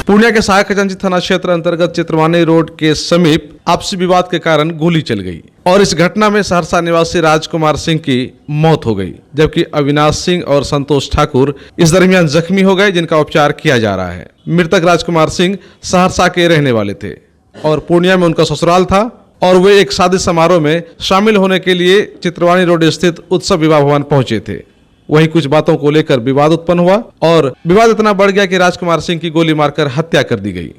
पूर्णिया के सहायक खजांची थाना क्षेत्र अंतर्गत चित्रवानी रोड के समीप आपसी विवाद के कारण गोली चल गई और इस घटना में सहरसा निवासी राजकुमार सिंह की मौत हो गई, जबकि अविनाश सिंह और संतोष ठाकुर इस दरमियान जख्मी हो गए, जिनका उपचार किया जा रहा है। मृतक राजकुमार सिंह सहरसा के रहने वाले थे और पूर्णिया में उनका ससुराल था और वे एक शादी समारोह में शामिल होने के लिए चित्रवानी रोड स्थित उत्सव विवाह भवन पहुंचे थे। वहीं कुछ बातों को लेकर विवाद उत्पन्न हुआ और विवाद इतना बढ़ गया कि राजकुमार सिंह की गोली मारकर हत्या कर दी गई।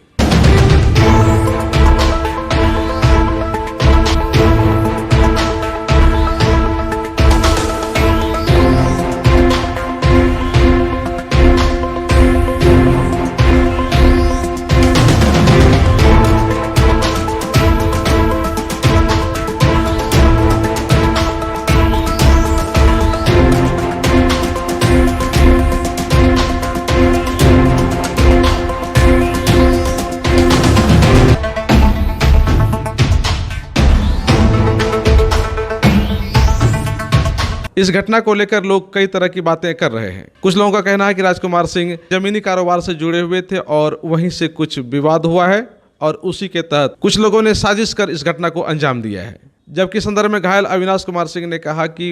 इस घटना को लेकर लोग कई तरह की बातें कर रहे हैं। कुछ लोगों का कहना है कि राजकुमार सिंह जमीनी कारोबार से जुड़े हुए थे और वहीं से कुछ विवाद हुआ है और उसी के तहत कुछ लोगों ने साजिश कर इस घटना को अंजाम दिया है। जबकि संदर्भ में घायल अविनाश कुमार सिंह ने कहा कि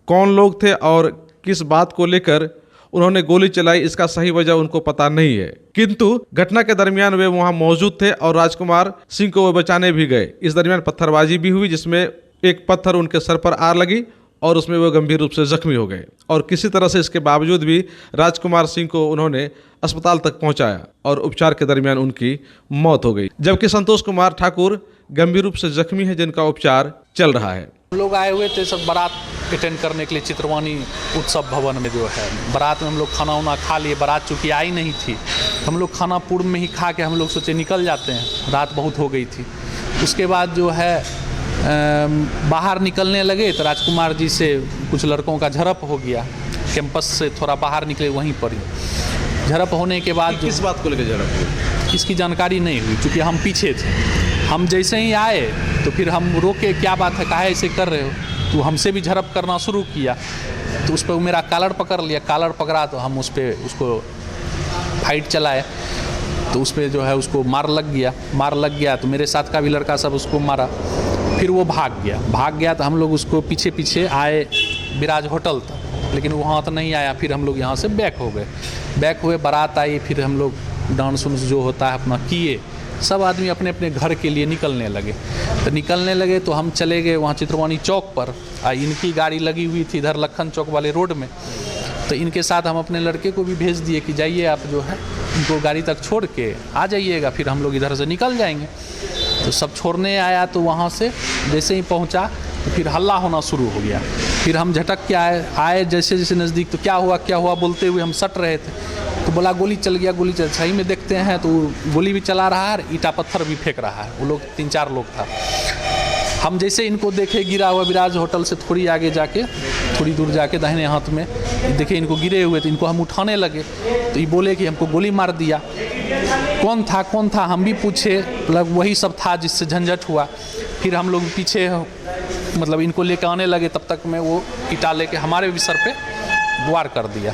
कौन लोग थे और किस बात को लेकर उन्होंने गोली चलाई, इसका सही वजह उनको पता नहीं है, किंतु घटना के दरमियान वे वहां मौजूद थे और राजकुमार सिंह को वे बचाने भी गए। इस दरमियान पत्थरबाजी भी हुई, जिसमें एक पत्थर उनके सर पर आ लगी और उसमें वो गंभीर रूप से जख्मी हो गए और किसी तरह से इसके बावजूद भी राजकुमार सिंह को उन्होंने अस्पताल तक पहुंचाया और उपचार के दरमियान उनकी मौत हो गई। जबकि संतोष कुमार ठाकुर गंभीर रूप से जख्मी है, जिनका उपचार चल रहा है। लोग आए हुए थे सब बारात अटेंड करने के लिए चित्रवानी उत्सव भवन में जो है। बारात में हम लोग खाना वाना खा लिए, बारात चूँकि आई नहीं थी, हम लोग खाना पूर्व में ही खा के हम लोग सोचे निकल जाते हैं, रात बहुत हो गई थी। उसके बाद जो है बाहर निकलने लगे तो राजकुमार जी से कुछ लड़कों का झड़प हो गया। कैंपस से थोड़ा बाहर निकले, वहीं पर ही झड़प होने के बाद किस बात को लेकर झड़प हुई इसकी जानकारी नहीं हुई, क्योंकि हम पीछे थे। हम जैसे ही आए तो फिर हम रोके, क्या बात है, काहे ऐसे कर रहे हो, तो हमसे भी झड़प करना शुरू किया। तो उस पर मेरा कॉलर पकड़ लिया, कॉलर पकड़ा तो हम उस पर उसको फाइट चलाए तो उस पर जो है उसको मार लग गया तो मेरे साथ का भी लड़का सब उसको मारा। फिर वो भाग गया तो हम लोग उसको पीछे पीछे आए विराज होटल तक, लेकिन वहाँ तो नहीं आया। फिर हम लोग यहाँ से बैक हुए, बारात आई, फिर हम लोग डांस उन्स जो होता है अपना किए, सब आदमी अपने अपने घर के लिए निकलने लगे तो हम चले गए वहाँ चित्रवानी चौक पर। इनकी गाड़ी लगी हुई थी इधर लखन चौक वाले रोड में, तो इनके साथ हम अपने लड़के को भी भेज दिए कि जाइए आप जो है इनको गाड़ी तक छोड़ के आ जाइएगा, फिर हम लोग इधर से निकल जाएंगे। तो सब छोड़ने आया तो वहाँ से जैसे ही पहुँचा तो फिर हल्ला होना शुरू हो गया। फिर हम झटक के आए जैसे नज़दीक, तो क्या हुआ बोलते हुए हम सट रहे थे, तो बोला गोली चल गया। सही में देखते हैं तो गोली भी चला रहा है, ईंटा पत्थर भी फेंक रहा है। वो लोग 3-4 लोग था। हम जैसे इनको देखे गिरा हुआ विराज होटल से थोड़ी दूर जाके दाहिने हाथ में देखे इनको गिरे हुए, तो इनको हम उठाने लगे तो ये बोले कि हमको गोली मार दिया। कौन था हम भी पूछे, मतलब वही सब था जिससे झंझट हुआ। फिर हम लोग पीछे मतलब इनको लेकर आने लगे, तब तक में वो ईंटा लेके हमारे भी सर पे वार कर दिया।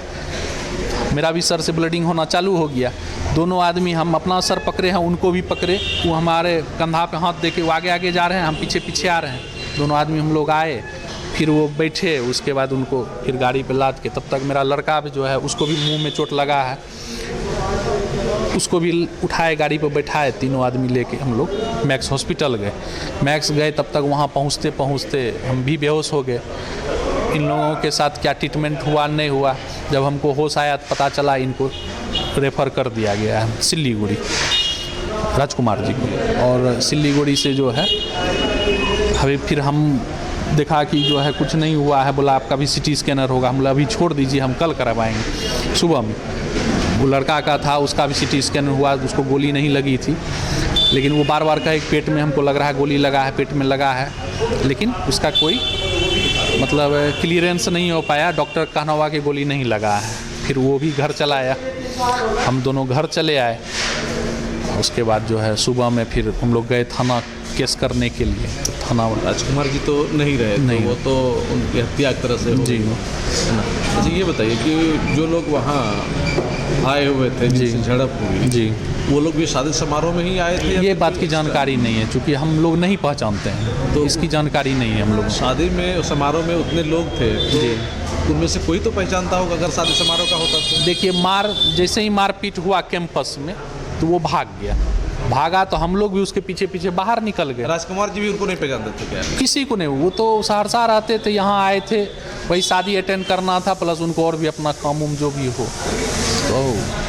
मेरा भी सर से ब्लीडिंग होना चालू हो गया। दोनों आदमी, हम अपना सर पकड़े हैं, उनको भी पकड़े, वो हमारे कंधा पे हाथ देके वो आगे जा रहे हैं, हम पीछे आ रहे हैं। दोनों आदमी हम लोग आए, फिर वो बैठे, उसके बाद उनको फिर गाड़ी पे लाद के, तब तक मेरा लड़का भी जो है उसको भी मुंह में चोट लगा है, उसको भी उठाए गाड़ी पर बैठाए। तीनों आदमी लेके हम लोग मैक्स हॉस्पिटल गए। तब तक वहाँ पहुँचते हम भी बेहोश हो गए। इन लोगों के साथ क्या ट्रीटमेंट हुआ नहीं हुआ, जब हमको होश आया तो पता चला इनको रेफ़र कर दिया गया है सिल्लीगुड़ी, राजकुमार जी को। और सिल्लीगुड़ी से जो है अभी फिर हम देखा कि जो है कुछ नहीं हुआ है, बोला आपका भी CT स्कैनर होगा। हम बोला अभी छोड़ दीजिए, हम कल करवाएंगे सुबह में। वो लड़का का था, उसका भी CT स्कैनर हुआ, उसको गोली नहीं लगी थी, लेकिन वो बार कहा एक पेट में हमको लग रहा है गोली लगा है, पेट में लगा है, लेकिन उसका कोई मतलब क्लियरेंस नहीं हो पाया। डॉक्टर कहना हुआ कि गोली नहीं लगा है। फिर वो भी घर चला आया, हम दोनों घर चले आए। उसके बाद जो है सुबह में फिर हम लोग गए थाना केस करने के लिए। थाना राजकुमार जी तो नहीं रहे, नहीं, तो वो तो उनकी हत्या एक तरह से जी है ना। अच्छा ये बताइए कि जो लोग वहाँ आए हुए थे जिनसे झड़प हुई जी, वो लोग भी शादी समारोह में ही आए थे? ये बात की जानकारी नहीं है, चूँकि हम लोग नहीं पहचानते हैं तो इसकी जानकारी नहीं है हम लोग। शादी में समारोह में उतने लोग थे तो उनमें से कोई तो पहचानता होगा अगर शादी समारोह का होता तो। देखिए जैसे ही मारपीट हुआ कैंपस में तो वो भागा तो हम लोग भी उसके पीछे पीछे बाहर निकल गए। राजकुमार जी भी उनको नहीं पहचानते थे क्या? किसी को नहीं, वो तो सहरसा रहते थे, यहाँ आए थे, वही शादी अटेंड करना था, प्लस उनको और भी अपना काम जो भी हो तो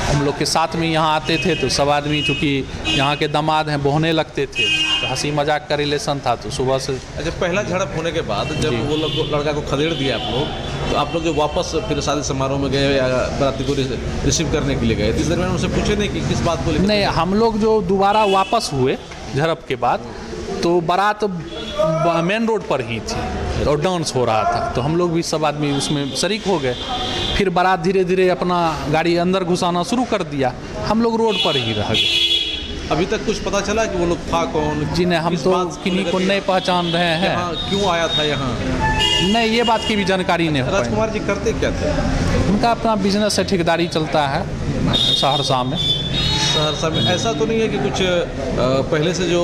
हम लोग के साथ में यहाँ आते थे। तो सब आदमी चूँकि यहाँ के दामाद हैं बहने लगते थे तो हंसी मजाक का रिलेशन था तो सुबह से। अच्छा पहला झड़प होने के बाद जब वो लोग लड़का को खदेड़ दिया आप लोग जो वापस फिर शादी समारोह में गए या बराती को रिसीव करने के लिए गए, इस दरमियान उनसे पूछे नहीं कि किस बात को लेकर? नहीं, हम लोग जो दोबारा वापस हुए झड़प के बाद तो बारात मेन रोड पर ही थी और डांस हो रहा था तो हम लोग भी सब आदमी उसमें शरीक हो गए। फिर बारात धीरे धीरे अपना गाड़ी अंदर घुसाना शुरू कर दिया, हम लोग रोड पर ही रह गए। अभी तक कुछ पता चला कि वो लोग था कौन? जी नहीं, हम तो किन्हीं को नहीं पहचान रहे हैं। क्यों आया था यहाँ? नहीं, ये बात की भी जानकारी नहीं हो पाई। राजकुमार जी करते क्या थे? उनका अपना बिजनेस है, ठेकेदारी चलता है सहरसा में। सहरसा में ऐसा तो नहीं है कि कुछ पहले से जो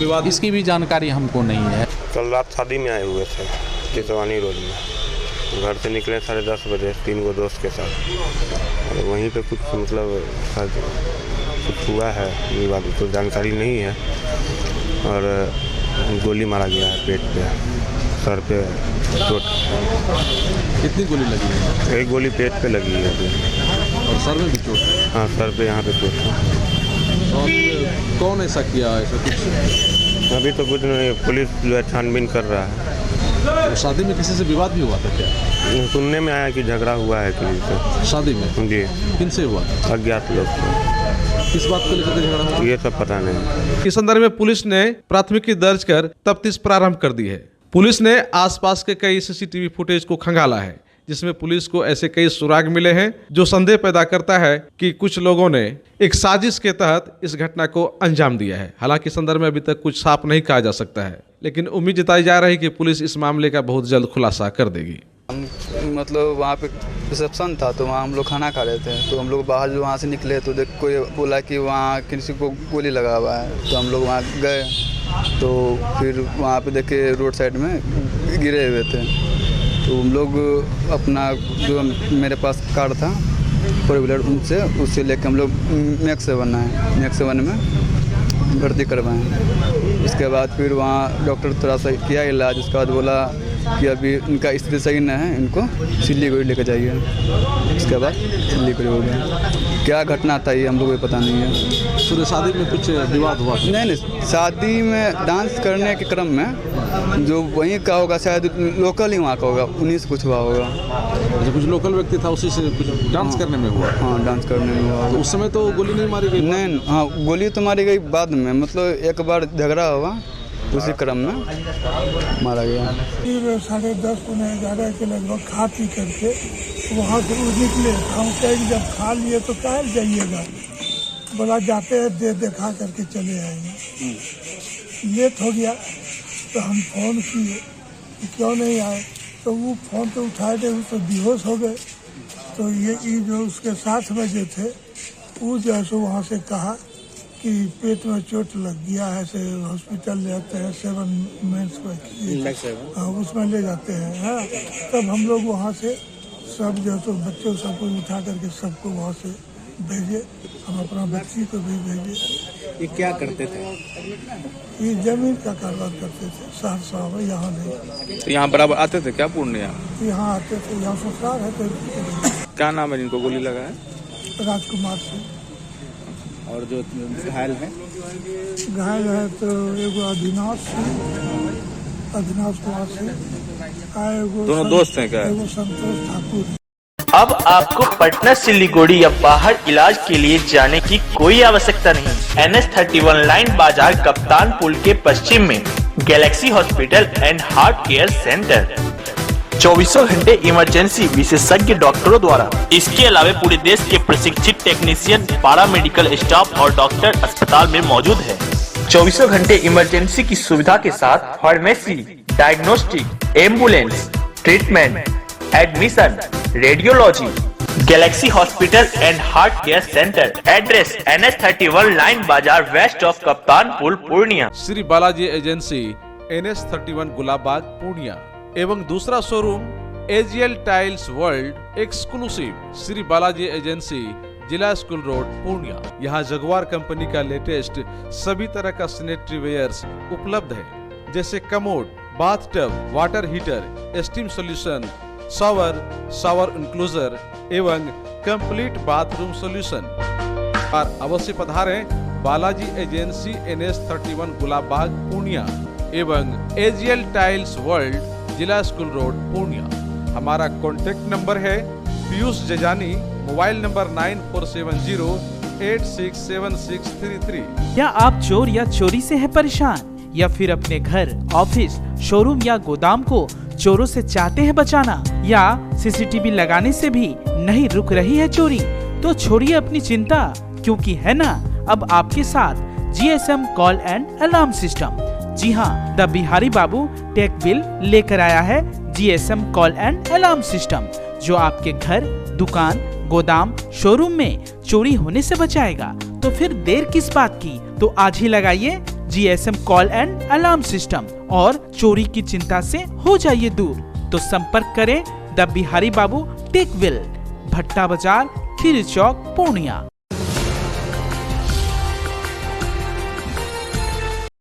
विवाद? इसकी भी जानकारी हमको नहीं है। कल रात शादी में आए हुए थे चितवानी रोड में, घर से निकले 10:30 बजे 3 गो दोस्त के साथ और वहीं पे कुछ मतलब कुछ हुआ है विवाद, तो जानकारी नहीं है। और गोली मारा गया है पेट पे, सर पे चोट। कितनी गोली लगी है? एक गोली पेट पे लगी है अभी। और सर में भी चोट? हाँ, सर पे यहाँ पे चोट है। और कौन ऐसा किया ऐसा कुछ? अभी तो कुछ नहीं, पुलिस जो है छानबीन कर रहा है। तो शादी में किसी से विवाद भी हुआ था क्या? सुनने में आया कि झगड़ा हुआ है किसी से। शादी में? जी। किन से हुआ? अज्ञात लोग से। किस बात को लेकर झगड़ा हुआ? ये सब पता नहीं। इस संदर्भ में पुलिस ने प्राथमिकी दर्ज कर तफ्तीश प्रारंभ कर दी है। पुलिस ने आसपास के कई सीसीटीवी फुटेज को खंगाला है जिसमें पुलिस को ऐसे कई सुराग मिले हैं जो संदेह पैदा करता है कि कुछ लोगों ने एक साजिश के तहत इस घटना को अंजाम दिया है। हालांकि इस संदर्भ में अभी तक कुछ साफ नहीं कहा जा सकता है, लेकिन उम्मीद जताई जा रही है कि पुलिस इस मामले का बहुत जल्द खुलासा कर देगी। मतलब वहाँ पे रिसेप्शन था तो वहाँ हम लोग खाना खा रहे थे तो हम लोग बाहर जो वहाँ से निकले तो देख कोई बोला कि वहाँ किसी को गोली लगा हुआ है तो हम लोग वहाँ गए तो फिर वहाँ पे देखे रोड साइड में गिरे हुए थे तो हम लोग अपना जो मेरे पास कार था 4 व्हीलर उनसे उससे लेकर हम लोग मैक्स 7 में भर्ती करवाएं। उसके बाद फिर वहाँ डॉक्टर थोड़ा सा किया इलाज, उसके बाद बोला कि अभी इनका स्थिति सही नहीं है, इनको सिल्लीगुड़ी लेकर जाइए। उसके बाद सिल्लीगुड़ी हो गया। क्या घटना था ये हम लोग को पता नहीं है। पूरे शादी में कुछ विवाद हुआ? नहीं, शादी में डांस करने के क्रम में जो वहीं का होगा, शायद लोकल ही वहाँ का होगा, उन्हीं से कुछ हुआ होगा। अच्छा, कुछ लोकल व्यक्ति था उसी से कुछ डांस करने में हुआ? हाँ, डांस करने में हुआ। तो उस समय तो गोली नहीं मारी गई? नहीं, हाँ गोली तो मारी गई बाद में, मतलब एक बार झगड़ा हुआ उसी क्रम में मारा गया। फिर 10:30 पौने 11 के लगभग खा पी करके वहाँ से वो निकले। हम कहें जब खा लिए तो कहाँ जाइएगा, बोला जाते हैं देखा करके चले आएंगे। लेट हो गया तो हम फ़ोन किए कि क्यों नहीं आए, तो वो फ़ोन तो उठाए थे, वो तो बेहोश हो गए। तो ये जो उसके साथ में जो थे वो जो है सो वहाँ से कहा कि पेट में चोट लग गया है, से हॉस्पिटल ले जाते हैं 7 मेंस में, हाँ उसमें ले जाते हैं। हाँ, तब हम लोग वहाँ से सब जो तो बच्चों सबको उठा करके सबको वहाँ से भेजे। हम अपना बच्ची को भी भेजे। ये क्या करते थे? ये जमीन का कारोबार करते थे सहरसा में, यहाँ नहीं। तो यहाँ बराबर आते थे क्या पूर्णिया? यहाँ आते थे, यहाँ ससुराल है। तो क्या नाम है जिनको गोली लगा है? राजकुमार सिंह। और जो घायल है? घायल है तो एगो अविनाश कुमार सिंह, दोनों दोस्त हैं क्या? एगो संतोष ठाकुर। अब आपको पटना सिलीगुड़ी या बाहर इलाज के लिए जाने की कोई आवश्यकता नहीं। NH31 लाइन बाजार कप्तान पुल के पश्चिम में Galaxy hospital and heart care centre, 24 घंटे इमरजेंसी विशेषज्ञ डॉक्टरों द्वारा। इसके अलावा पूरे देश के प्रशिक्षित टेक्नीशियन, पारा मेडिकल स्टाफ और डॉक्टर अस्पताल में मौजूद है। 24 घंटे इमरजेंसी की सुविधा के साथ pharmacy, diagnostic, ambulance, treatment, admission, radiology, Galaxy hospital and heart care centre. Address NH31 Line Bazar west of Kaptanpul Purnia. Shri Balaji agency NH31 Gulabbagh Purnia एवं दूसरा showroom AGL tiles world exclusive Shri Balaji agency जिला स्कूल रोड पूर्णिया। यहाँ जगुआर कंपनी का लेटेस्ट सभी तरह का सैनिटरी वेयर्स उपलब्ध है, जैसे commode, bathtub, water heater, steam solution, shower enclosure एवं कंप्लीट बाथरूम सॉल्यूशन। और अवश्य पधारें बालाजी एजेंसी NH31 गुलाबबाग पूर्णिया एवं AGL टाइल्स वर्ल्ड जिला स्कूल रोड पूर्णिया। हमारा कॉन्टेक्ट नंबर है पीयूष जजानी, मोबाइल नंबर 9470867633। क्या आप चोर या चोरी से है परेशान या फिर अपने घर, ऑफिस, शोरूम या गोदाम को चोरों से चाहते हैं बचाना, या CCTV लगाने से भी नहीं रुक रही है चोरी? तो छोड़िए अपनी चिंता, क्योंकि है ना अब आपके साथ GSM call and alarm system. जी हाँ, the Bihari Babu tech bill लेकर आया है GSM call and alarm system, जो आपके घर, दुकान, गोदाम, शोरूम में चोरी होने से बचाएगा। तो फिर देर किस बात की, तो आज ही लगाइए GSM call and alarm system और चोरी की चिंता से हो जाइए दूर। तो संपर्क करें the Bihari Babu tech bill, Bhatta Bazar, Kheri Chowk, Purnia.